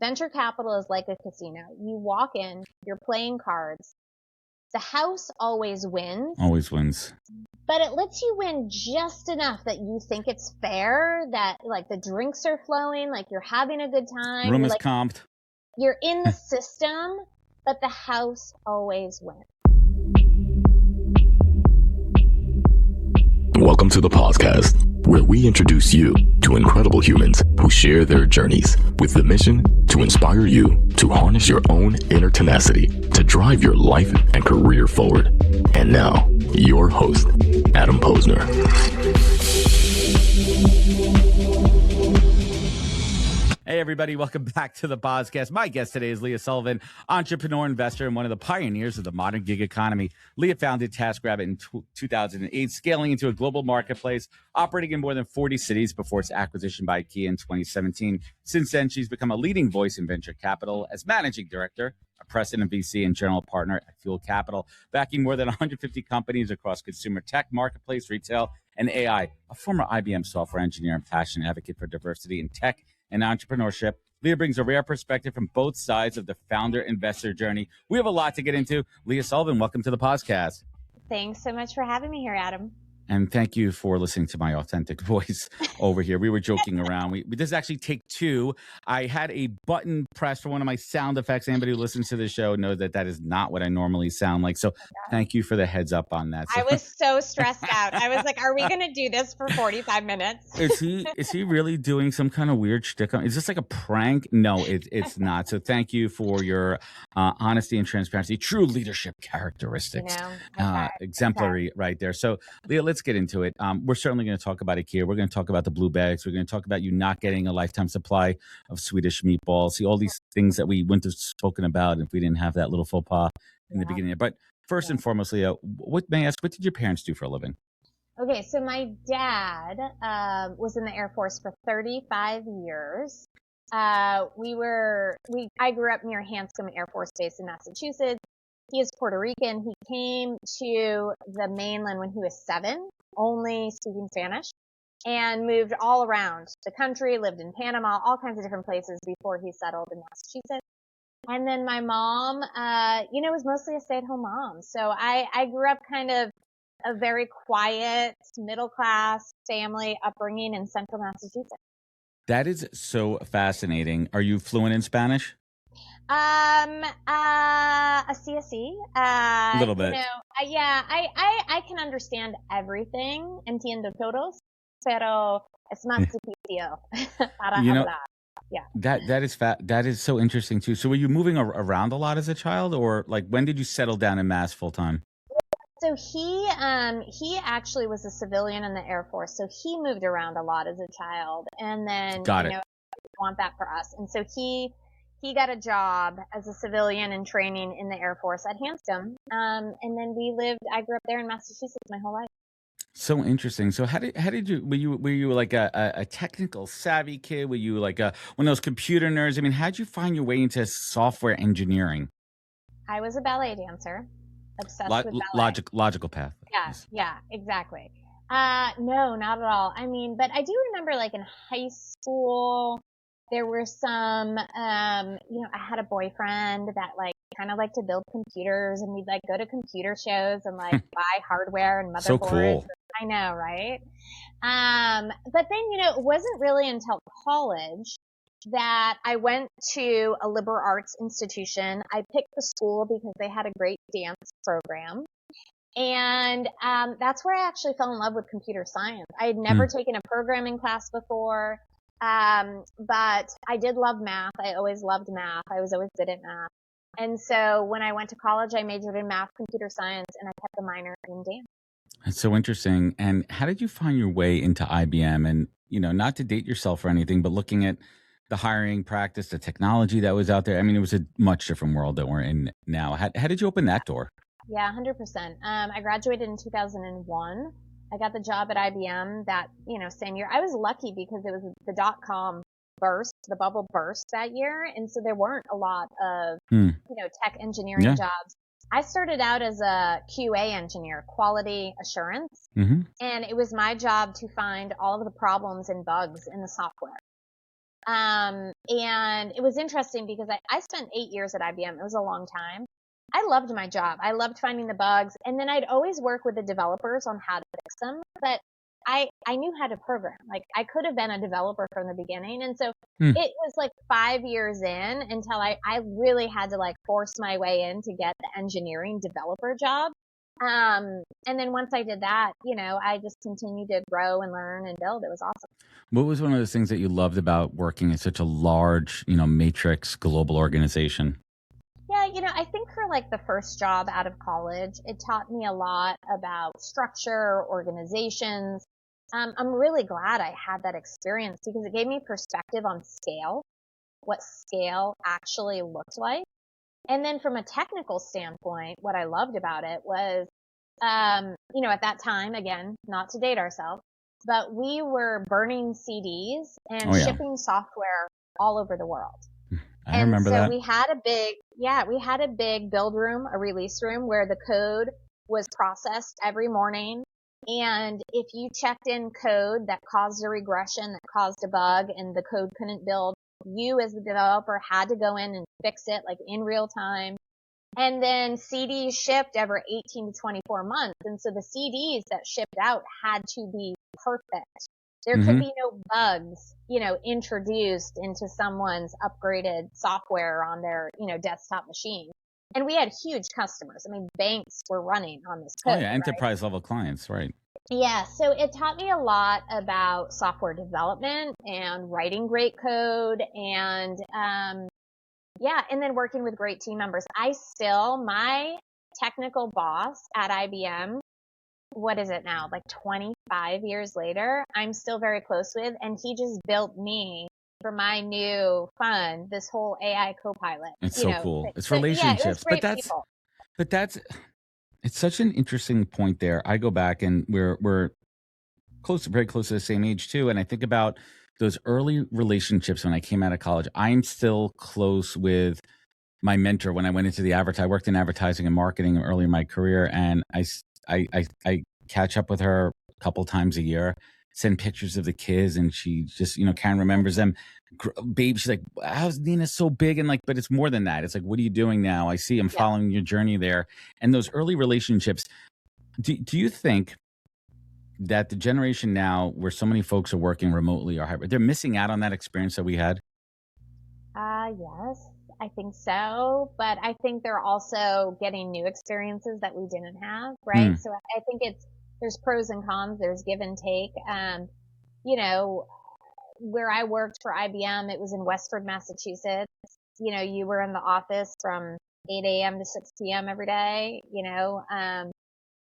Venture capital is like a casino. You walk in, you're playing cards. The house always wins. Always wins. But it lets you win just enough that you think it's fair, that like the drinks are flowing, like you're having a good time. Room is like, comped. You're in the system, but the house always wins. Welcome to the podcast, where we introduce you to incredible humans who share their journeys with the mission to inspire you to harness your own inner tenacity to drive your life and career forward. And now, your host, Adam Posner. Hey, everybody. Welcome back to the podcast. My guest today is Leah Sullivan, entrepreneur, investor, and one of the pioneers of the modern gig economy. Leah founded TaskRabbit in 2008, scaling into a global marketplace, operating in more than 40 cities before its acquisition by IKEA in 2017. Since then, she's become a leading voice in venture capital as managing director, a president VC, and general partner at Fuel Capital, backing more than 150 companies across consumer tech, marketplace, retail, and AI. A former IBM software engineer and passionate advocate for diversity in tech and entrepreneurship, Leah brings a rare perspective from both sides of the founder-investor journey. We have a lot to get into. Leah Sullivan, welcome to the podcast. Thanks so much for having me here, Adam. And thank you for listening to my authentic voice over here. We were joking around. This is actually take two. I had a button pressed for one of my sound effects. Anybody who listens to the show knows that that is not what I normally sound like. So thank you for the heads up on that. I was so stressed out. I was like, are we going to do this for 45 minutes? Is he really doing some kind of weird shtick? Is this like a prank? No, it's not. So thank you for your honesty and transparency. True leadership characteristics. Exemplary right there. So Leah, let's get into it. We're certainly going to talk about IKEA. We're going to talk about the blue bags. We're going to talk about you not getting a lifetime supply of Swedish meatballs. See all these things that we wouldn't have spoken about if we didn't have that little faux pas in the beginning. But first and foremost, Leah, what did your parents do for a living? Okay, so my dad was in the Air Force for 35 years. I grew up near Hanscom Air Force Base in Massachusetts. He is Puerto Rican. He came to the mainland when he was 7, only speaking Spanish, and moved all around the country, lived in Panama, all kinds of different places before he settled in Massachusetts. And then my mom, was mostly a stay-at-home mom. So I grew up kind of a very quiet, middle-class family upbringing in central Massachusetts. That is so fascinating. Are you fluent in Spanish? A CSE. A little bit. I can understand everything. Entiendo todos, pero es más difícil para hablar. Yeah. That is so interesting too. So were you moving around a lot as a child, or like when did you settle down in Mass full time? So he actually was a civilian in the Air Force, so he moved around a lot as a child, and then want that for us, and so he got a job as a civilian in training in the Air Force at Hanscom, and then I grew up there in Massachusetts my whole life. So interesting. So how did you, were you like a technical savvy kid? Were you like one of those computer nerds? I mean, how'd you find your way into software engineering? I was a ballet dancer, obsessed with ballet. Logical path. Yeah, exactly. No, not at all. I mean, but I do remember like in high school, there were some, I had a boyfriend that like kind of liked to build computers, and we'd like go to computer shows and like buy hardware and motherboards. So cool. I know, right? But then, it wasn't really until college that I went to a liberal arts institution. I picked the school because they had a great dance program. And that's where I actually fell in love with computer science. I had never taken a programming class before. But I did love math. I always loved math. I was always good at math. And so when I went to college, I majored in math, computer science, and I kept the minor in dance. That's so interesting. And how did you find your way into IBM? And, not to date yourself or anything, but looking at the hiring practice, the technology that was out there, I mean, it was a much different world that we're in now. How did you open that door? Yeah, 100%. I graduated in 2001. I got the job at IBM that, same year. I was lucky because it was the .com burst, the bubble burst that year. And so there weren't a lot of, tech engineering jobs. I started out as a QA engineer, quality assurance. And it was my job to find all of the problems and bugs in the software. And it was interesting because I spent 8 years at IBM. It was a long time. I loved my job. I loved finding the bugs. And then I'd always work with the developers on how to fix them. But I knew how to program. Like, I could have been a developer from the beginning. And so it was like 5 years in until I really had to like force my way in to get the engineering developer job. And then once I did that, I just continued to grow and learn and build. It was awesome. What was one of those things that you loved about working at such a large, matrix global organization? Yeah, I think for like the first job out of college, it taught me a lot about structure, organizations. I'm really glad I had that experience because it gave me perspective on scale, what scale actually looked like. And then from a technical standpoint, what I loved about it was, at that time, again, not to date ourselves, but we were burning CDs and shipping software all over the world. I remember that. We had a big build room, a release room where the code was processed every morning. And if you checked in code that caused a regression, that caused a bug, and the code couldn't build, you as the developer had to go in and fix it like in real time. And then CDs shipped every 18 to 24 months. And so the CDs that shipped out had to be perfect. There could be no bugs, introduced into someone's upgraded software on their, desktop machine. And we had huge customers. I mean, banks were running on this code. Oh, yeah, enterprise level clients, right? Yeah, so it taught me a lot about software development and writing great code and, and then working with great team members. My technical boss at IBM, what is it now? Like 25 years later, I'm still very close with, and he just built me for my new fund, this whole AI co-pilot. It's so cool. It's relationships, but that's, it's such an interesting point there. I go back and we're very close to the same age too. And I think about those early relationships when I came out of college. I'm still close with my mentor when I went into I worked in advertising and marketing early in my career. And I catch up with her a couple times a year, send pictures of the kids, and she just, Karen remembers them. Babe, she's like, how's Nina so big? And like, but it's more than that. It's like, what are you doing now? I see I'm following your journey there. And those early relationships, do you think that the generation now where so many folks are working remotely or hybrid, they're missing out on that experience that we had? Yes, I think so. But I think they're also getting new experiences that we didn't have, right? So I think there's pros and cons. There's give and take. Where I worked for IBM, it was in Westford, Massachusetts. You were in the office from 8 a.m. to 6 p.m. every day,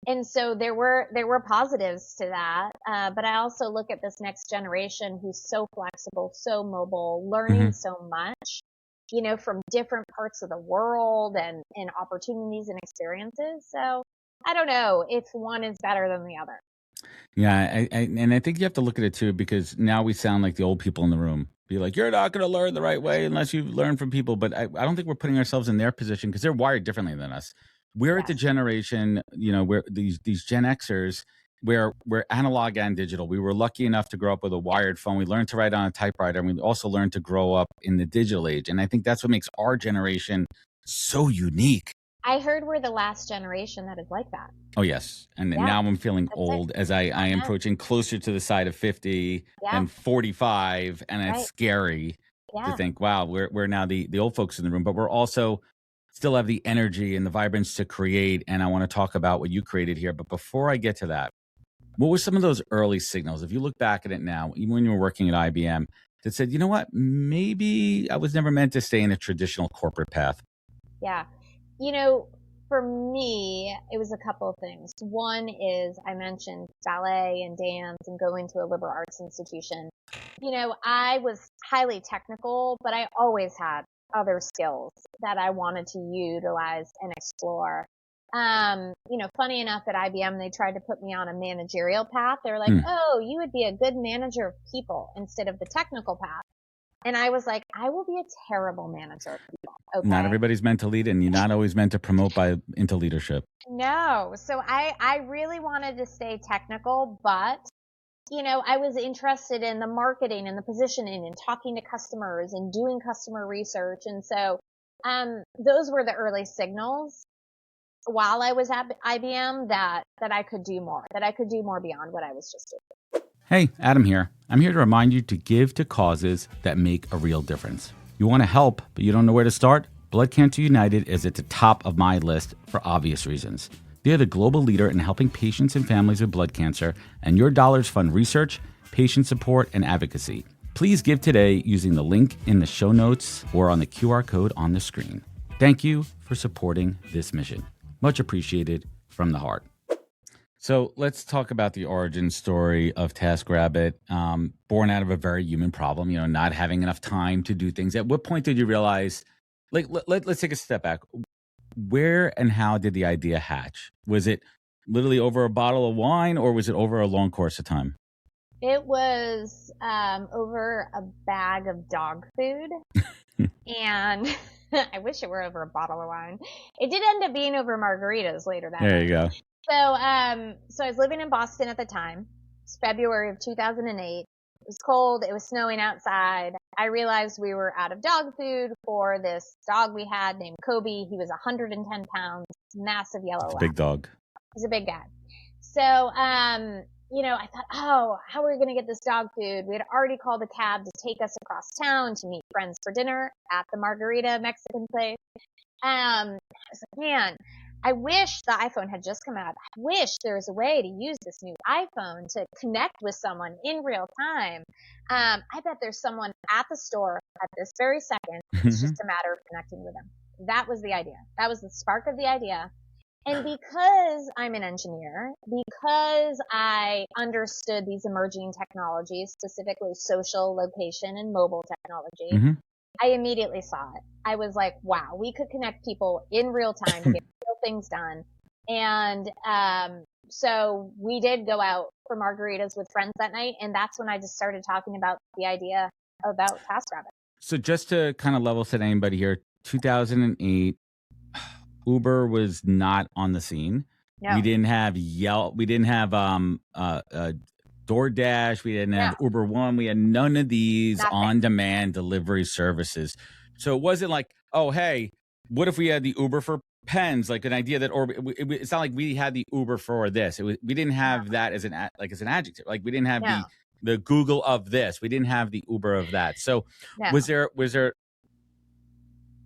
and so there were positives to that. But I also look at this next generation who's so flexible, so mobile, learning so much, from different parts of the world and opportunities and experiences. So I don't know if one is better than the other. Yeah, I think you have to look at it too, because now we sound like the old people in the room. Be like, you're not going to learn the right way unless you learn from people. But I don't think we're putting ourselves in their position because they're wired differently than us. We're at the generation, where these Gen Xers, where we're analog and digital. We were lucky enough to grow up with a wired phone. We learned to write on a typewriter, and we also learned to grow up in the digital age. And I think that's what makes our generation so unique. I heard we're the last generation that is like that. Oh, yes. And now I'm feeling old as I am approaching closer to the side of 50 and 45. And it's scary to think, wow, we're now the old folks in the room, but we're also still have the energy and the vibrance to create. And I want to talk about what you created here. But before I get to that, what were some of those early signals? If you look back at it now, even when you were working at IBM, that said, you know what, maybe I was never meant to stay in a traditional corporate path? Yeah. For me, it was a couple of things. One is I mentioned ballet and dance and going to a liberal arts institution. I was highly technical, but I always had other skills that I wanted to utilize and explore. Funny enough, at IBM, they tried to put me on a managerial path. They were like, oh, you would be a good manager of people instead of the technical path. And I was like, I will be a terrible manager of people. Okay? Not everybody's meant to lead, and you're not always meant to promote into leadership. No. So I really wanted to stay technical, but, I was interested in the marketing and the positioning and talking to customers and doing customer research. And so, those were the early signals while I was at IBM that I could do more, beyond what I was just doing. Hey, Adam here. I'm here to remind you to give to causes that make a real difference. You want to help, but you don't know where to start? Blood Cancer United is at the top of my list for obvious reasons. They're the global leader in helping patients and families with blood cancer, and your dollars fund research, patient support, and advocacy. Please give today using the link in the show notes or on the QR code on the screen. Thank you for supporting this mission. Much appreciated from the heart. So let's talk about the origin story of TaskRabbit, born out of a very human problem, not having enough time to do things. At what point did you realize, let's take a step back. Where and how did the idea hatch? Was it literally over a bottle of wine, or was it over a long course of time? It was over a bag of dog food. And I wish it were over a bottle of wine. It did end up being over margaritas later that There night. you go. So I was living in Boston at the time. It's February of 2008. It was cold. It was snowing outside. I realized we were out of dog food for this dog we had named Kobe. He was 110 pounds, massive yellow lab. Big dog. He's a big guy. So, I thought, how are we going to get this dog food? We had already called a cab to take us across town to meet friends for dinner at the Margarita Mexican place. I was like, man, I wish the iPhone had just come out. I wish there was a way to use this new iPhone to connect with someone in real time. I bet there's someone at the store at this very second. It's just a matter of connecting with them. That was the idea. That was the spark of the idea. And because I'm an engineer, because I understood these emerging technologies, specifically social, location, and mobile technology, I immediately saw it. I was like, wow, we could connect people in real time to get real things done. And so we did go out for margaritas with friends that night. And that's when I just started talking about the idea about TaskRabbit. So just to kind of level set anybody here, 2008, Uber was not on the scene. No. We didn't have Yelp. We didn't have DoorDash. We didn't have Uber One. We had none of these on-demand delivery services. So it wasn't like, oh, hey, what if we had the Uber for pens? Like an idea that, or it's not like we had the Uber for this. We didn't have that as an adjective. Like we didn't have the Google of this. We didn't have the Uber of that. So was there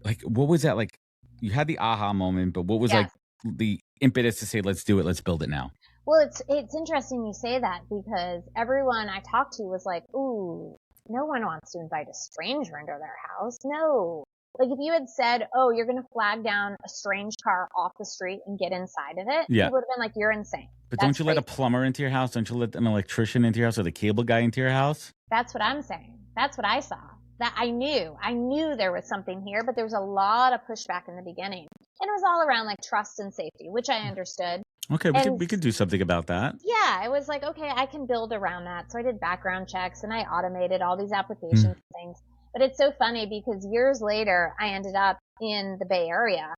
like, what was that like? You had the aha moment, but what was like the impetus to say, let's do it, let's build it now? Well, it's interesting you say that, because everyone I talked to was like, ooh, no one wants to invite a stranger into their house. No. Like if you had said, oh, you're going to flag down a strange car off the street and get inside of it, people would have been like, you're insane. But don't you let a plumber into your house? Don't you let an electrician into your house or the cable guy into your house? That's what I'm saying. That's what I saw. That I knew there was something here, but there was a lot of pushback in the beginning. And it was all around like trust and safety, which I understood. Okay, we could do something about that. Yeah, it was like, okay, I can build around that. So I did background checks and I automated all these applications and things. But it's so funny because years later, I ended up in the Bay Area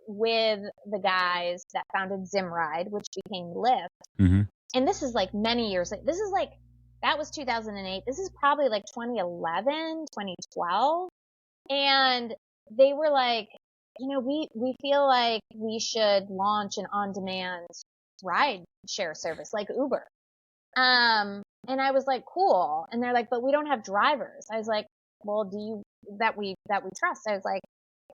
with the guys that founded Zimride, which became Lyft. And this is like many years later. This is like, that was 2008. This is probably like 2011, 2012. And they were like, we feel like we should launch an on-demand ride share service like Uber. And I was like, cool. And they're like, but we don't have drivers. I was like, well, that we trust? I was like,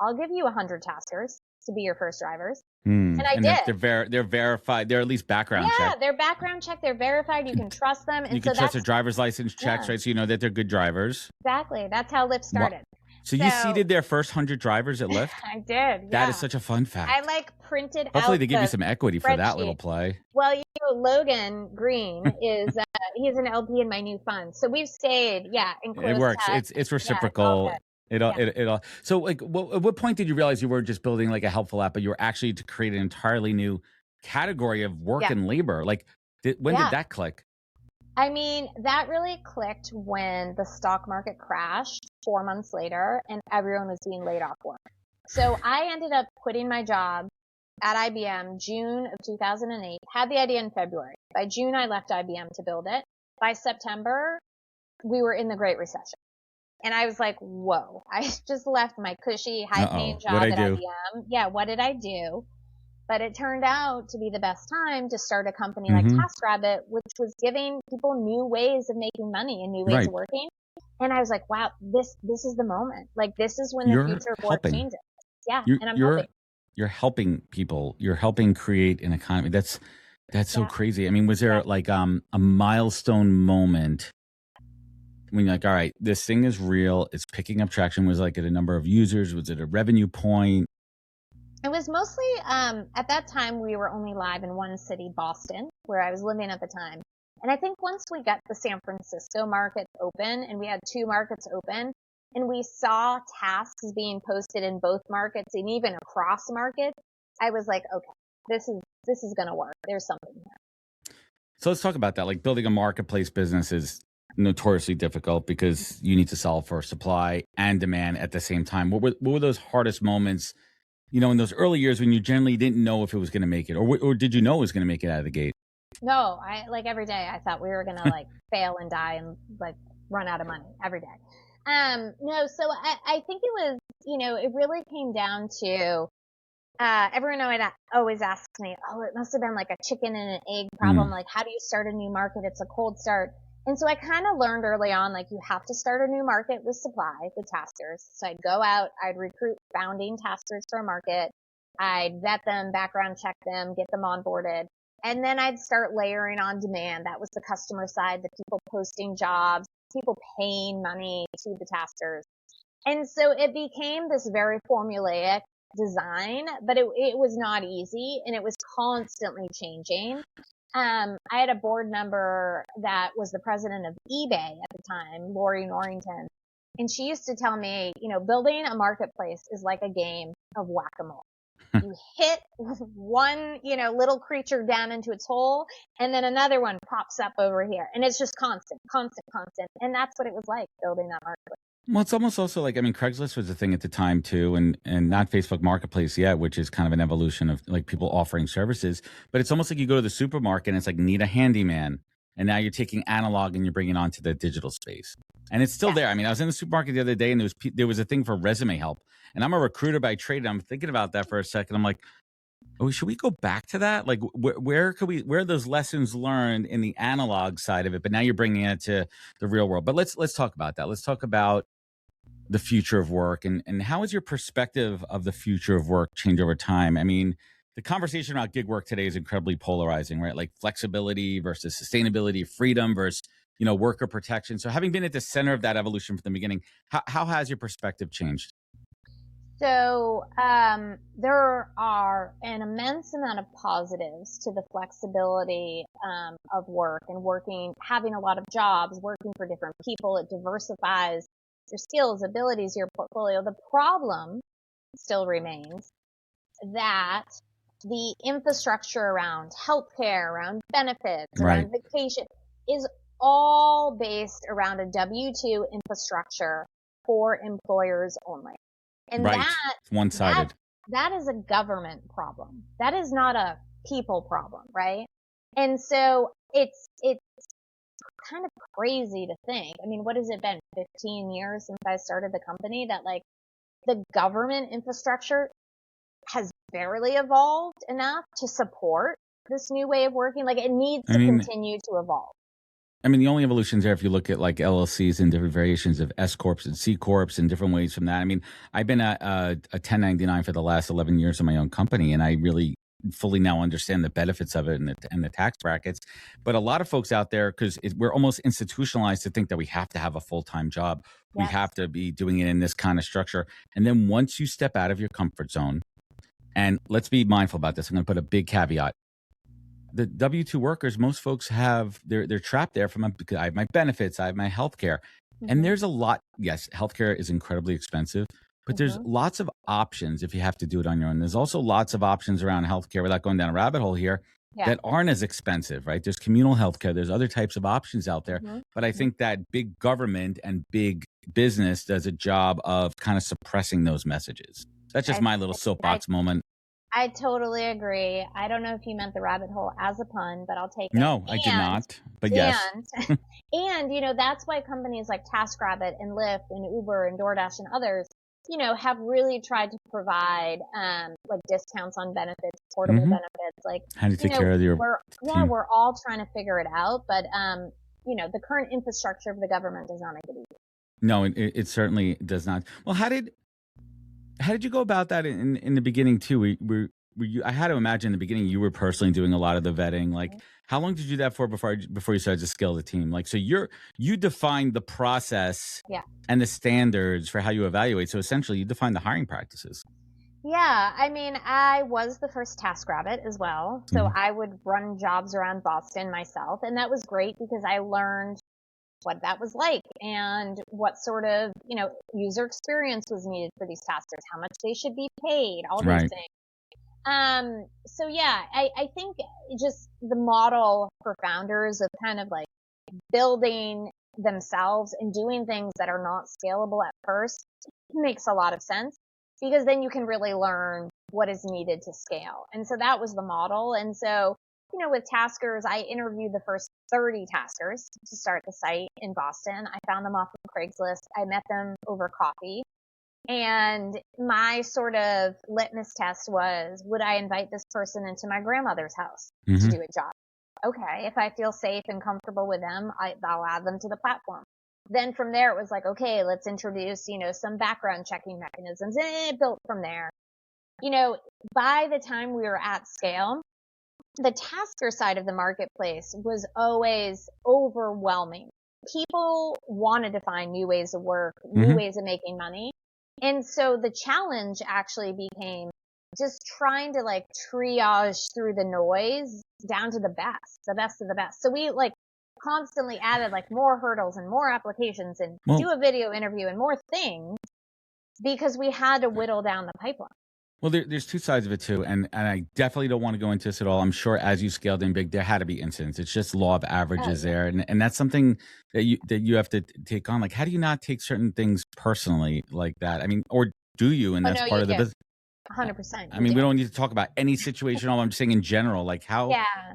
I'll give you 100 taskers to be your first drivers. And I did. They're verified. They're at least background checked. Yeah, they're background checked. They're verified. You can trust them. And you can trust their driver's license checks, right? So you know that they're good drivers. Exactly. That's how Lyft started. So you seeded their first 100 drivers at Lyft? I did. Yeah. That is such a fun fact. I printed out. Hopefully they give you some equity for that little play. Well, Logan Green is he's an LP in my new fund. So we've stayed, in close It works. touch. It's reciprocal. It all. So like, at what point did you realize you were just building like a helpful app, but you were actually to create an entirely new category of work and labor? Like, when did that click? I mean, that really clicked when the stock market crashed 4 months later and everyone was being laid off work. So I ended up quitting my job at IBM June of 2008, had the idea in February. By June, I left IBM to build it. by September, we were in the Great Recession. And I was like, whoa, I just left my cushy, high-paying job at IBM. Yeah, what did I do? But it turned out to be the best time to start a company like TaskRabbit, which was giving people new ways of making money and new ways of working. And I was like, wow, this is the moment. Like, this is when the future of work changes. Yeah, and I'm helping. You're helping people. You're helping create an economy. That's so crazy. I mean, was there like a milestone moment when you're like, all right, this thing is real, it's picking up traction? Was like at a number of users? Was it a revenue point? It was mostly, at that time, we were only live in one city, Boston, where I was living at the time. And I think once we got the San Francisco market open, and we had 2 markets open, and we saw tasks being posted in both markets and even across markets, I was like, okay, this is going to work. There's something here. So let's talk about that. Like, building a marketplace business is notoriously difficult because you need to solve for supply and demand at the same time. What were those hardest moments, you know, in those early years when you generally didn't know if it was going to make it, or did you know it was going to make it out of the gate? No, like every day I thought we were going to like fail and die and like run out of money every day. No, so I think it was, you know, it really came down to, everyone always asks me, oh, it must have been like a chicken and an egg problem. Like, how do you start a new market? It's a cold start. And so I kind of learned early on, like, you have to start a new market with supply, with taskers. So I'd go out, I'd recruit founding taskers for a market. I'd vet them, background check them, get them onboarded. And then I'd start layering on demand. That was the customer side, the people posting jobs, people paying money to the taskers. And so it became this very formulaic design, but it was not easy, and it was constantly changing. I had a board member that was the president of eBay at the time, Lori Norrington, and she used to tell me, you know, building a marketplace is like a game of whack-a-mole. You hit one, you know, little creature down into its hole, and then another one pops up over here, and it's just constant. And that's what it was like building that marketplace. Well, it's almost also like, I mean, Craigslist was a thing at the time too, and not Facebook Marketplace yet, which is kind of an evolution of like people offering services. But it's almost like you go to the supermarket and it's like, need a handyman. And now you're taking analog and you're bringing it onto the digital space. And it's still there. I mean, I was in the supermarket the other day and there was a thing for resume help. And I'm a recruiter by trade. And I'm thinking about that for a second. I'm like, oh, should we go back to that? Like, where are those lessons learned in the analog side of it? But now you're bringing it to the real world. But let's talk about that. Let's talk about the future of work, and how has your perspective of the future of work changed over time? I mean, the conversation about gig work today is incredibly polarizing, right? Like flexibility versus sustainability, freedom versus, you know, worker protection. So having been at the center of that evolution from the beginning, how has your perspective changed? So there are an immense amount of positives to the flexibility of work and working, having a lot of jobs, working for different people. It diversifies your skills, abilities, your portfolio. The problem still remains that the infrastructure around healthcare, around benefits, around vacation is all based around a W-2 infrastructure for employers only. And that's one-sided. That is a government problem. That is not a people problem, right? And so it's kind of crazy to think. I mean, what has it been, 15 years since I started the company, that like the government infrastructure has barely evolved enough to support this new way of working. Like, it needs to continue to evolve. I mean, the only evolutions there, if you look at like LLCs and different variations of S Corps and C Corps and different ways from that. I mean, I've been a 1099 for the last 11 years of my own company, and I really fully now understand the benefits of it and the tax brackets. But a lot of folks out there, because we're almost institutionalized to think that we have to have a full-time job. Yes. We have to be doing it in this kind of structure. And then once you step out of your comfort zone, and let's be mindful about this, I'm going to put a big caveat. The W-2 workers, most folks have, they're trapped there because I have my benefits, I have my healthcare. Mm-hmm. And there's a lot, yes, healthcare is incredibly expensive, but there's lots of options if you have to do it on your own. There's also lots of options around healthcare, without going down a rabbit hole here, that aren't as expensive, right? There's communal healthcare. There's other types of options out there. But I think that big government and big business does a job of kind of suppressing those messages. That's just my little soapbox moment. I totally agree. I don't know if you meant the rabbit hole as a pun, but I'll take it. No, I did not. But yes. And, that's why companies like TaskRabbit and Lyft and Uber and DoorDash and others, have really tried to provide, like discounts on benefits, portable benefits. Like, how do you take care of your team? We're all trying to figure it out. But, the current infrastructure of the government does not make it easy. No, it certainly does not. Well, how did you go about that in the beginning too? Were you, I had to imagine in the beginning you were personally doing a lot of the vetting. Like, how long did you do that for before you started to scale the team? Like, so you defined the process and the standards for how you evaluate. So essentially, you defined the hiring practices. Yeah, I mean, I was the first TaskRabbit as well. So I would run jobs around Boston myself, and that was great because I learned what that was like and what sort of, user experience was needed for these taskers, how much they should be paid, all these things. So yeah, I think just the model for founders of kind of like building themselves and doing things that are not scalable at first makes a lot of sense, because then you can really learn what is needed to scale. And so that was the model. And so, with taskers, I interviewed the first 30 taskers to start the site in Boston. I found them off of Craigslist. I met them over coffee. And my sort of litmus test was, would I invite this person into my grandmother's house to do a job? Okay, if I feel safe and comfortable with them, I'll add them to the platform. Then from there, it was like, okay, let's introduce, some background checking mechanisms. And it built from there. By the time we were at scale, the tasker side of the marketplace was always overwhelming. People wanted to find new ways of work, new ways of making money. And so the challenge actually became just trying to like triage through the noise down to the best of the best. So we like constantly added like more hurdles and more applications and do a video interview and more things because we had to whittle down the pipeline. Well, there's two sides of it too, and I definitely don't want to go into this at all. I'm sure as you scaled in big, there had to be incidents. It's just law of averages there, and that's something that you have to take on. Like, how do you not take certain things personally like that? I mean, or do you? And that's part of the business. 100%. I mean, we don't need to talk about any situation. All I'm saying in general, like how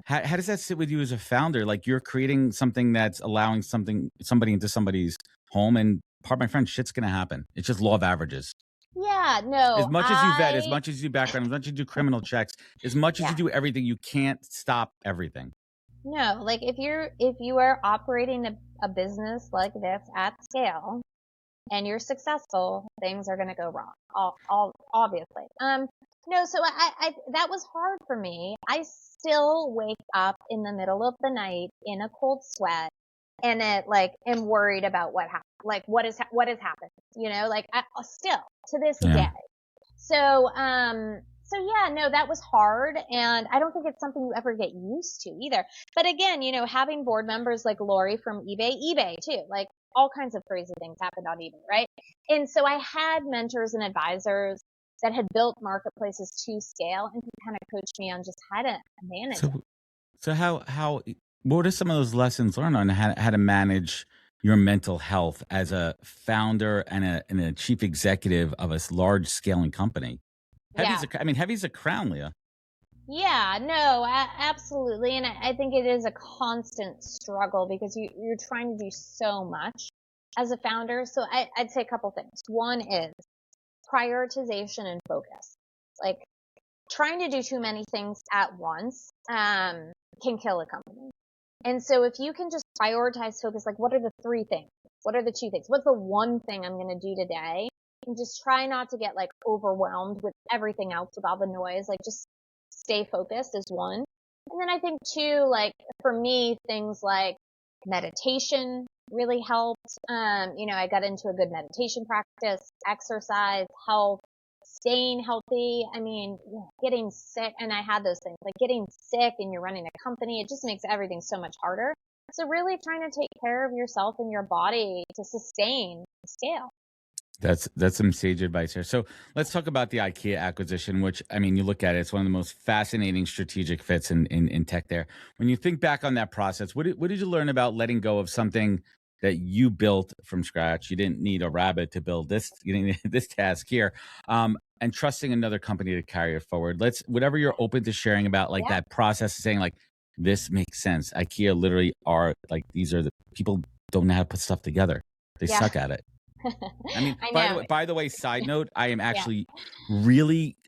does that sit with you as a founder? Like, you're creating something that's allowing somebody into somebody's home, and pardon my French, shit's gonna happen. It's just law of averages. Yeah, no. As much as you vet, as much as you do background, as much as you do criminal checks, as much as you do everything, you can't stop everything. No, like if you are operating a business like this at scale and you're successful, things are going to go wrong. All obviously. No, so I that was hard for me. I still wake up in the middle of the night in a cold sweat and am worried about what happened. Like what has happened, still to this day. So yeah, no, that was hard. And I don't think it's something you ever get used to either. But again, having board members like Lori from eBay too, like all kinds of crazy things happened on eBay, right? And so I had mentors and advisors that had built marketplaces to scale and could kind of coach me on just how to manage it. So what are some of those lessons learned on how to manage your mental health as a founder and a chief executive of a large scaling company? Heavy's a crown, Leah. Yeah, no, absolutely. And I think it is a constant struggle because you're trying to do so much as a founder. So I'd say a couple things. One is prioritization and focus. Like trying to do too many things at once can kill a company. And so if you can just prioritize focus, like what are the 3 things? What are the 2 things? What's the one thing I'm going to do today? And just try not to get like overwhelmed with everything else, with all the noise. Like just stay focused is one. And then I think 2, like for me, things like meditation really helped. I got into a good meditation practice, exercise, health, staying healthy. I mean, getting sick, and I had those things, like getting sick and you're running a company, it just makes everything so much harder. So really trying to take care of yourself and your body to sustain the scale. That's some sage advice here. So let's talk about the IKEA acquisition, which, I mean, you look at it, it's one of the most fascinating strategic fits in tech there. When you think back on that process, what did you learn about letting go of something that you built from scratch? You didn't need a rabbit to build this, this task here. and trusting another company to carry it forward. Whatever you're open to sharing about, like that process of saying like, this makes sense. IKEA literally are like, these are the people don't know how to put stuff together. They suck at it. I mean, by the way, side note, I am actually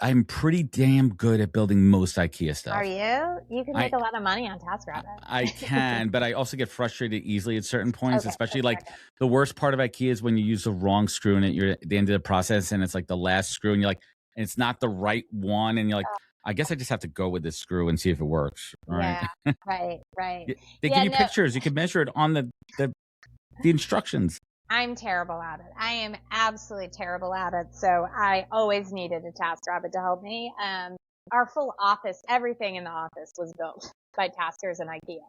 I'm pretty damn good at building most IKEA stuff. Are you? You can make a lot of money on TaskRabbit. I can, but I also get frustrated easily at certain points, especially like the worst part of IKEA is when you use the wrong screw and you're at the end of the process and it's like the last screw and you're like, and it's not the right one. And you're like, I guess I just have to go with this screw and see if it works. Right. Yeah, right. They give you pictures. You can measure it on the instructions. I'm terrible at it. I am absolutely terrible at it. So I always needed a TaskRabbit to help me. Our full office, everything in the office was built by taskers and IKEA.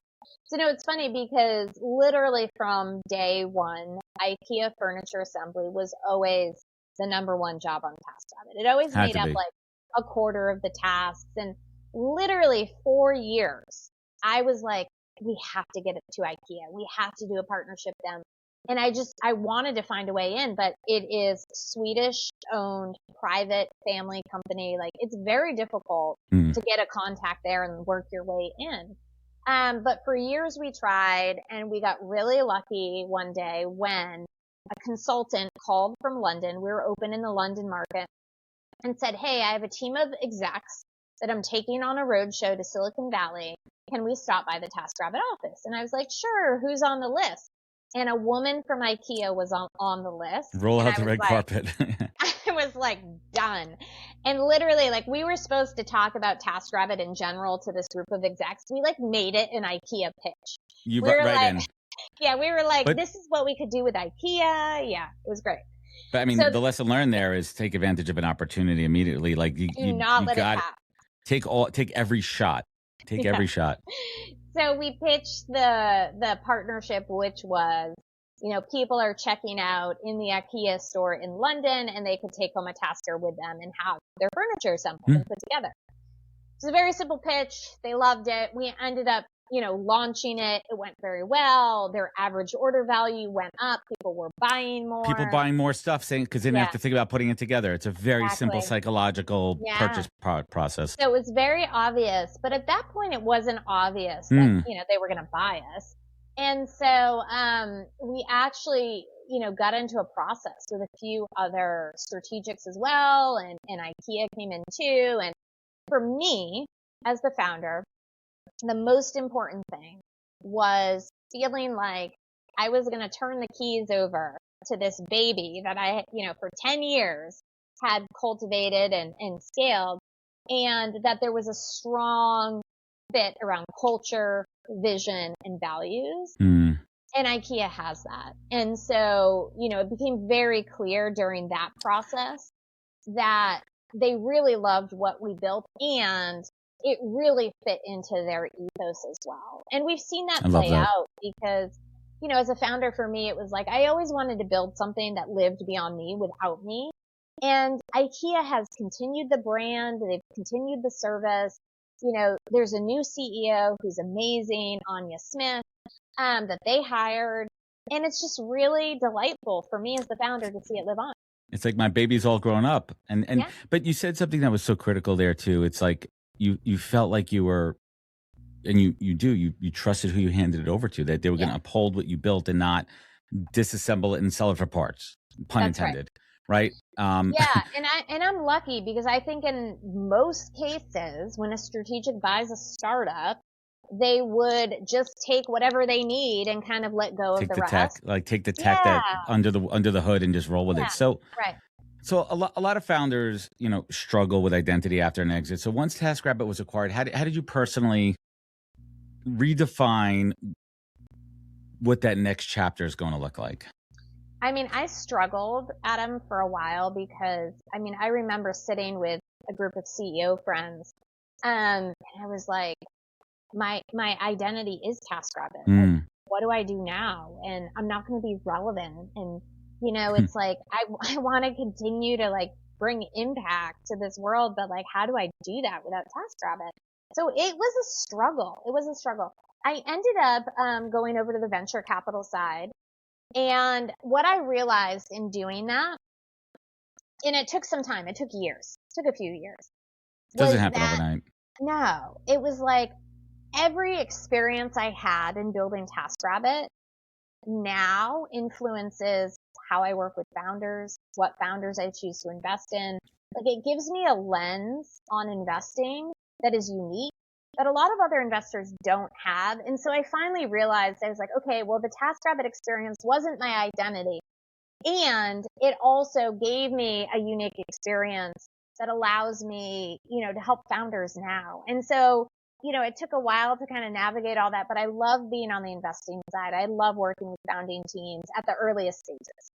So no, it's funny because literally from day one, IKEA furniture assembly was always the number one job on TaskRabbit. It always made up like a quarter of the tasks. And literally 4 years, I was like, we have to get it to IKEA. We have to do a partnership with them. And I wanted to find a way in, but it is Swedish owned private family company. Like it's very difficult to get a contact there and work your way in. But for years we tried and we got really lucky one day when a consultant called from London. We were open in the London market and said, hey, I have a team of execs that I'm taking on a roadshow to Silicon Valley. Can we stop by the TaskRabbit office? And I was like, sure, who's on the list? And a woman from IKEA was on the list. Roll out the red carpet. I was like, done. And literally, like, we were supposed to talk about TaskRabbit in general to this group of execs. We, like, made it an IKEA pitch. You were right in. Yeah, we were like, this is what we could do with IKEA. Yeah, it was great. But, I mean, the lesson learned there is take advantage of an opportunity immediately. Like, you got take every shot. Take every shot. So we pitched the partnership, which was, people are checking out in the IKEA store in London and they could take home a tasker with them and have their furniture assembled and put together. It's a very simple pitch. They loved it. We ended up, launching it. It went very well. Their average order value went up. People were buying more. People buying more stuff because they didn't have to think about putting it together. It's a very simple psychological purchase process. So it was very obvious, but at that point it wasn't obvious that, they were going to buy us. And so, we actually, got into a process with a few other strategics as well. And IKEA came in too. And for me as the founder, the most important thing was feeling like I was going to turn the keys over to this baby that I, for 10 years had cultivated and scaled, and that there was a strong fit around culture, vision, and values. And IKEA has that. And so, it became very clear during that process that they really loved what we built and it really fit into their ethos as well. And we've seen that play out because, as a founder for me, it was like, I always wanted to build something that lived beyond me without me. And IKEA has continued the brand. They've continued the service. There's a new CEO who's amazing, Anya Smith, that they hired. And it's just really delightful for me as the founder to see it live on. It's like my baby's all grown up. But you said something that was so critical there too. It's like, you felt like you were, and you trusted who you handed it over to, that they were going to uphold what you built and not disassemble it and sell it for parts, pun intended. Right. And I'm lucky because I think in most cases when a strategic buys a startup, they would just take whatever they need and kind of let go of the rest. Take the tech that under the hood and just roll with it. So So a lot of founders, struggle with identity after an exit. So once TaskRabbit was acquired, how did you personally redefine what that next chapter is going to look like? I mean, I struggled, Adam, for a while because, I remember sitting with a group of CEO friends, and I was like, my identity is TaskRabbit. Like, what do I do now? And I'm not going to be relevant. And it's like, I want to continue to bring impact to this world, but how do I do that without TaskRabbit? So it was a struggle. I ended up, going over to the venture capital side. And what I realized in doing that and it took some time. It took years. It took a few years. Doesn't happen overnight. No, it was like every experience I had in building TaskRabbit now influences how I work with founders, what founders I choose to invest in. Like, it gives me a lens on investing that is unique, that a lot of other investors don't have. And so I finally realized, I was like, okay, well, the TaskRabbit experience wasn't my identity. And it also gave me a unique experience that allows me, to help founders now. And so, it took a while to kind of navigate all that, but I love being on the investing side. I love working with founding teams at the earliest stages.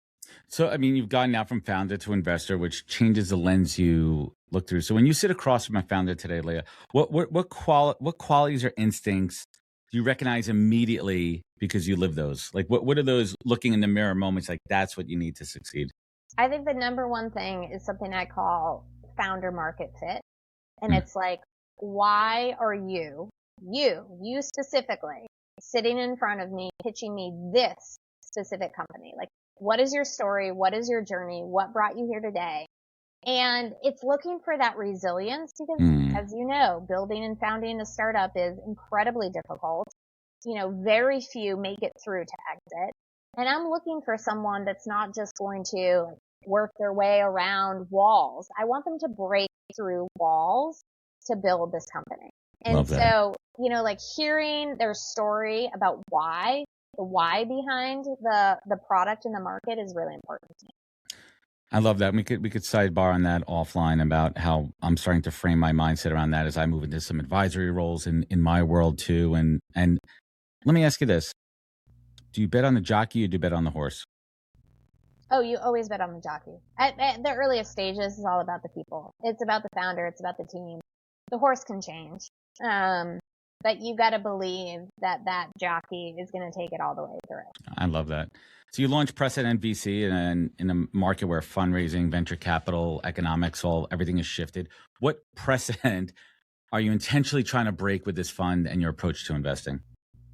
So, I mean, you've gone now from founder to investor, which changes the lens you look through. So when you sit across from a founder today, Leah, what qualities or instincts do you recognize immediately because you live those? Like, what are those looking in the mirror moments? Like, that's what you need to succeed. I think the number one thing is something I call founder market fit. And it's like, why are you specifically sitting in front of me, pitching me this specific company? Like, what is your story? What is your journey? What brought you here today? And it's looking for that resilience because, as you know, building and founding a startup is incredibly difficult. Very few make it through to exit. And I'm looking for someone that's not just going to work their way around walls. I want them to break through walls to build this company. And so, hearing their story about why, the why behind the product in the market is really important to me. I love that. We could sidebar on that offline about how I'm starting to frame my mindset around that as I move into some advisory roles in my world too. And let me ask you this. Do you bet on the jockey or do you bet on the horse? Oh, you always bet on the jockey. At the earliest stages, it's all about the people. It's about the founder. It's about the team. The horse can change. But you got to believe that jockey is going to take it all the way through. I love that. So you launched Precedent VC in a market where fundraising, venture capital, economics, everything has shifted. What precedent are you intentionally trying to break with this fund and your approach to investing?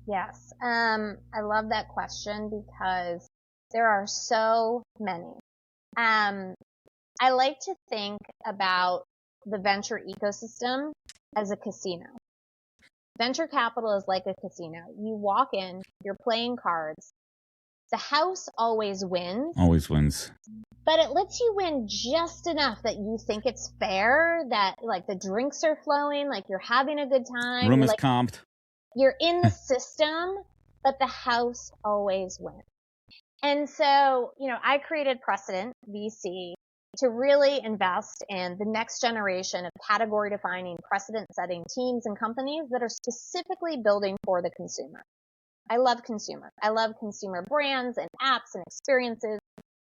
Yes. I love that question because there are so many. I like to think about the venture ecosystem as a casino. Venture capital is like a casino. You walk in, you're playing cards. The house always wins. Always wins. But it lets you win just enough that you think it's fair, that the drinks are flowing, you're having a good time. Room is comped. You're in the system, but the house always wins. And so, I created Precedent VC to really invest in the next generation of category defining, precedent setting teams and companies that are specifically building for the consumer. I love consumer. I love consumer brands and apps and experiences.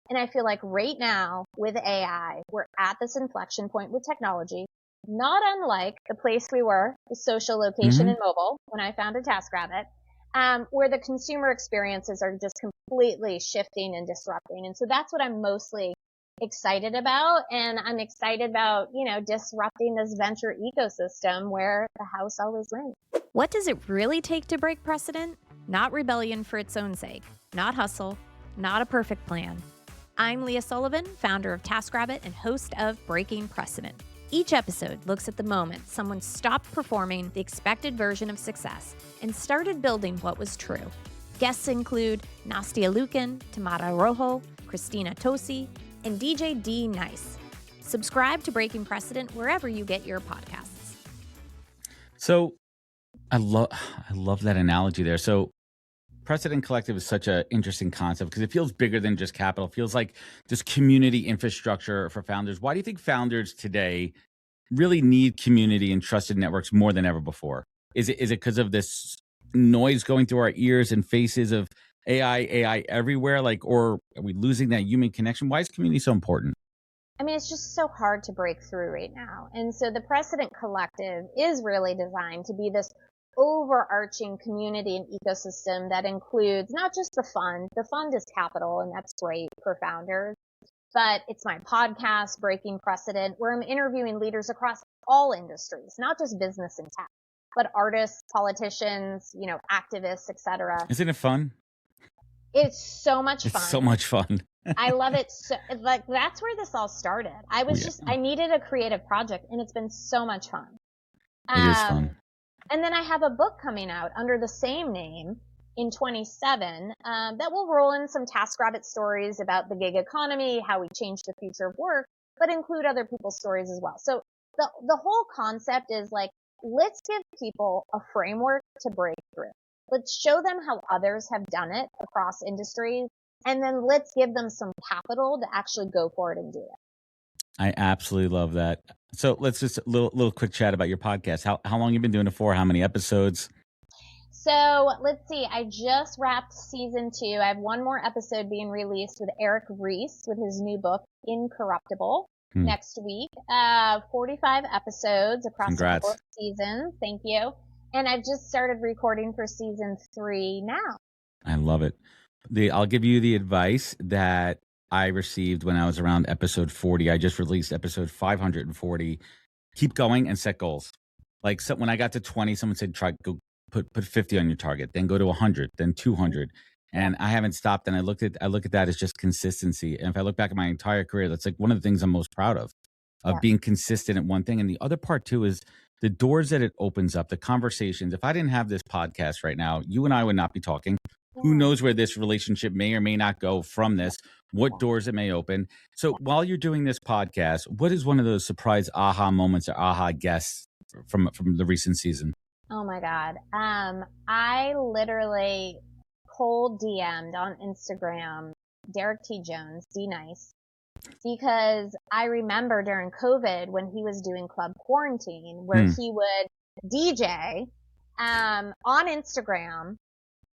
And I feel like right now with AI, we're at this inflection point with technology, not unlike the place we were, the social location and mobile, when I founded TaskRabbit, where the consumer experiences are just completely shifting and disrupting. And so that's what I'm mostly excited about. And I'm excited about, disrupting this venture ecosystem where the house always wins. What does it really take to break precedent? Not rebellion for its own sake, not hustle, not a perfect plan. I'm Leah Sullivan, founder of TaskRabbit and host of Breaking Precedent. Each episode looks at the moment someone stopped performing the expected version of success and started building what was true. Guests include Nastia Lukin, Tamara Rojo, Christina Tosi, and DJ D Nice. Subscribe to Breaking Precedent wherever you get your podcasts. So I love that analogy there. So Precedent Collective is such an interesting concept because it feels bigger than just capital. It feels like this community infrastructure for founders. Why do you think founders today really need community and trusted networks more than ever before? Is it because of this noise going through our ears and faces of AI everywhere? Or are we losing that human connection? Why is community so important? I mean, it's just so hard to break through right now. And so the Precedent Collective is really designed to be this overarching community and ecosystem that includes not just the fund. The fund is capital, and that's great for founders. But it's my podcast, Breaking Precedent, where I'm interviewing leaders across all industries, not just business and tech, but artists, politicians, activists, etc. Isn't it fun? It's so much fun. It's so much fun. I love it. So, like, that's where this all started. I needed a creative project, and it's been so much fun. It is fun. And then I have a book coming out under the same name in 27 that will roll in some TaskRabbit stories about the gig economy, how we changed the future of work, but include other people's stories as well. So the whole concept is like, let's give people a framework to break through. Let's show them how others have done it across industries, and then let's give them some capital to actually go for it and do it. I absolutely love that. So let's just a little quick chat about your podcast. How long you been doing it for? How many episodes? So let's see. I just wrapped season 2. I have one more episode being released with Eric Reese with his new book, Incorruptible, next week. 45 episodes across a couple of seasons. Thank you. And I've just started recording for season 3 now. I love it. I'll give you the advice that I received when I was around episode 40. I just released episode 540. Keep going and set goals. Like, so when I got to 20, someone said, try go put 50 on your target, then go to 100, then 200. And I haven't stopped. And I look at that as just consistency. And if I look back at my entire career, that's like one of the things I'm most proud of being consistent at one thing. And the other part too is the doors that it opens up, the conversations. If I didn't have this podcast right now, you and I would not be talking. Who knows where this relationship may or may not go from this, what doors it may open. So while you're doing this podcast, what is one of those surprise aha moments or aha guests from the recent season? Oh my God. I literally cold DM'd on Instagram Derek T. Jones, D Nice, because I remember during COVID when he was doing Club Quarantine, where he would DJ on Instagram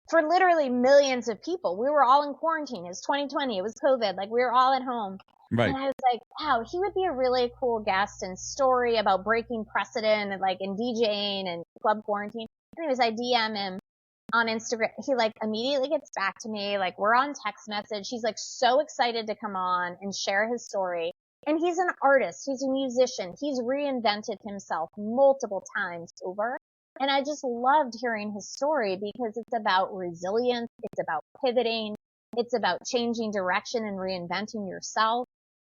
for literally millions of people. We were all in quarantine. It was 2020. It was COVID. Like, we were all at home. Right. And I was like, wow, he would be a really cool guest and story about breaking precedent and like in DJing and Club Quarantine. Anyways, I DM him on Instagram. He like immediately gets back to me. Like, we're on text message. He's like so excited to come on and share his story. And he's an artist. He's a musician. He's reinvented himself multiple times over. And I just loved hearing his story because it's about resilience. It's about pivoting. It's about changing direction and reinventing yourself.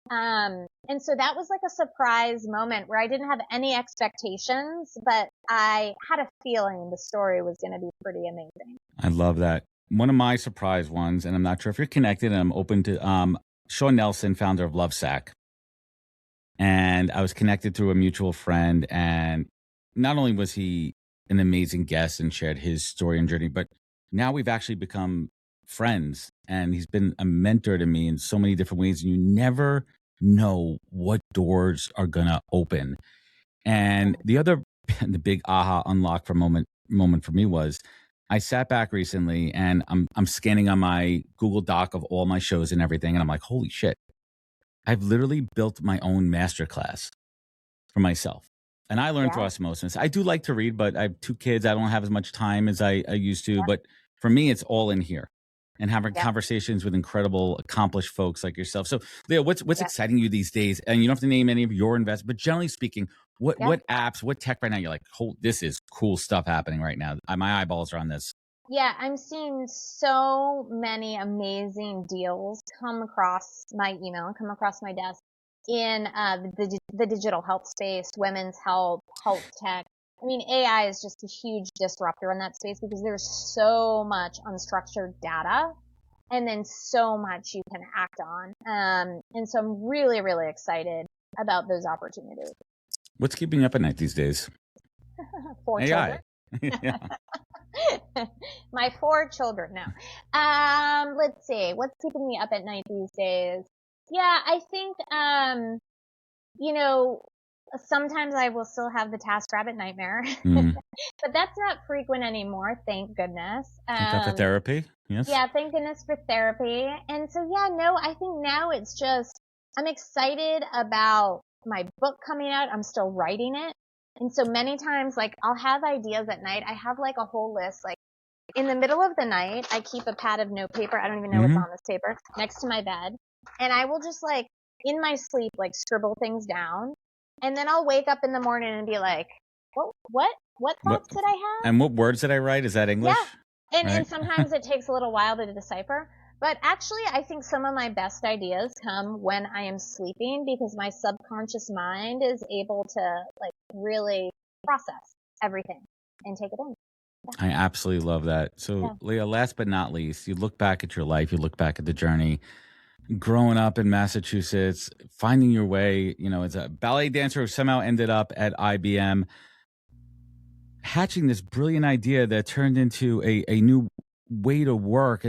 And so that was like a surprise moment where I didn't have any expectations, but I had a feeling the story was going to be pretty amazing. I love that. One of my surprise ones, and I'm not sure if you're connected, and I'm open to Sean Nelson, founder of Lovesack. And I was connected through a mutual friend, and not only was he an amazing guest and shared his story and journey, but now we've actually become friends, and he's been a mentor to me in so many different ways. And you never know what doors are gonna open. And the big aha unlock for moment for me was I sat back recently and I'm scanning on my Google Doc of all my shows and everything, and I'm like, holy shit, I've literally built my own masterclass for myself. And I learned through osmosis. I do like to read, but I have 2 kids. I don't have as much time as I used to. But for me, it's all in here and having conversations with incredible, accomplished folks like yourself. So, Leah, what's exciting you these days? And you don't have to name any of your investments, but generally speaking, what apps, what tech right now you're like, this is cool stuff happening right now. My eyeballs are on this. Yeah, I'm seeing so many amazing deals come across my email, come across my desk in the digital health space, women's health, health tech. I mean, AI is just a huge disruptor in that space because there's so much unstructured data and then so much you can act on. And so I'm really, really excited about those opportunities. What's keeping you up at night these days? 4 AI. children. My 4 children now. Let's see. What's keeping me up at night these days? Yeah, I think, sometimes I will still have the TaskRabbit nightmare, but that's not frequent anymore. Thank goodness. Thank God for therapy. Yes. Yeah. Thank goodness for therapy. And so, I think now it's just, I'm excited about my book coming out. I'm still writing it. And so many times, like, I'll have ideas at night. I have like a whole list, like in the middle of the night, I keep a pad of notepaper. I don't even know what's on this paper next to my bed. And I will just like in my sleep, like scribble things down. And then I'll wake up in the morning and be like, what thoughts did I have? And what words did I write? Is that English? And sometimes it takes a little while to decipher. But actually, I think some of my best ideas come when I am sleeping because my subconscious mind is able to like really process everything and take it in. I absolutely love that. So, Leah, last but not least, you look back at your life, you look back at the journey, growing up in Massachusetts, finding your way, as a ballet dancer who somehow ended up at IBM, hatching this brilliant idea that turned into a new way to work,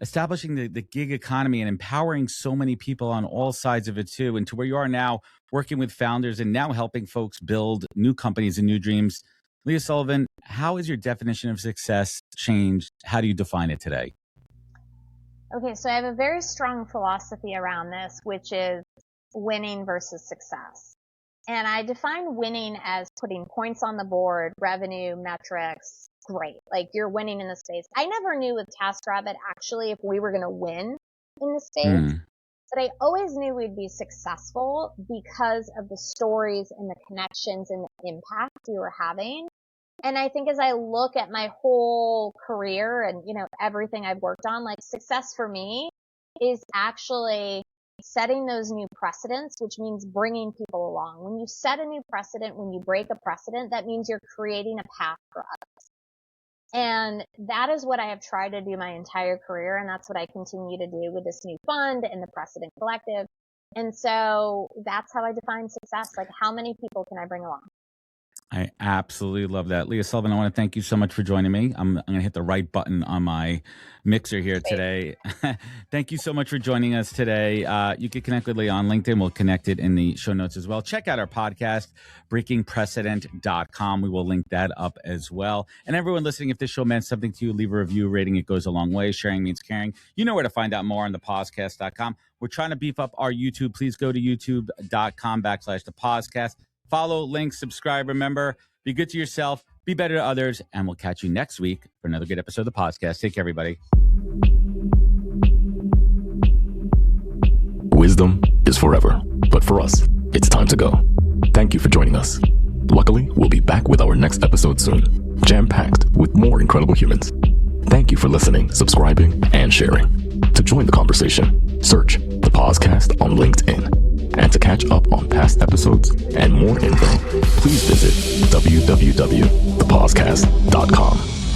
establishing the gig economy and empowering so many people on all sides of it too, and to where you are now, working with founders and now helping folks build new companies and new dreams. Leah Sullivan, how has your definition of success changed? How do you define it today? Okay, so I have a very strong philosophy around this, which is winning versus success. And I define winning as putting points on the board, revenue, metrics, great. Like you're winning in the space. I never knew with TaskRabbit actually if we were going to win in the space, but I always knew we'd be successful because of the stories and the connections and the impact we were having. And I think as I look at my whole career and, everything I've worked on, like success for me is actually setting those new precedents, which means bringing people along. When you set a new precedent, when you break a precedent, that means you're creating a path for others. And that is what I have tried to do my entire career. And that's what I continue to do with this new fund and the Precedent Collective. And so that's how I define success. Like how many people can I bring along? I absolutely love that. Leah Sullivan, I want to thank you so much for joining me. I'm going to hit the right button on my mixer here today. Thank you so much for joining us today. You can connect with Leah on LinkedIn. We'll connect it in the show notes as well. Check out our podcast, breakingprecedent.com. We will link that up as well. And everyone listening, if this show meant something to you, leave a review. Rating it goes a long way. Sharing means caring. You know where to find out more on thepodcast.com. We're trying to beef up our YouTube. Please go to youtube.com/thepodcast. Follow, link, subscribe. Remember, be good to yourself, be better to others, and we'll catch you next week for another good episode of the podcast. Take care, everybody. Wisdom is forever, but for us, it's time to go. Thank you for joining us. Luckily, we'll be back with our next episode soon, jam-packed with more incredible humans. Thank you for listening, subscribing, and sharing. To join the conversation, search the podcast on LinkedIn. And to catch up on past episodes and more info, please visit www.thepodcast.com.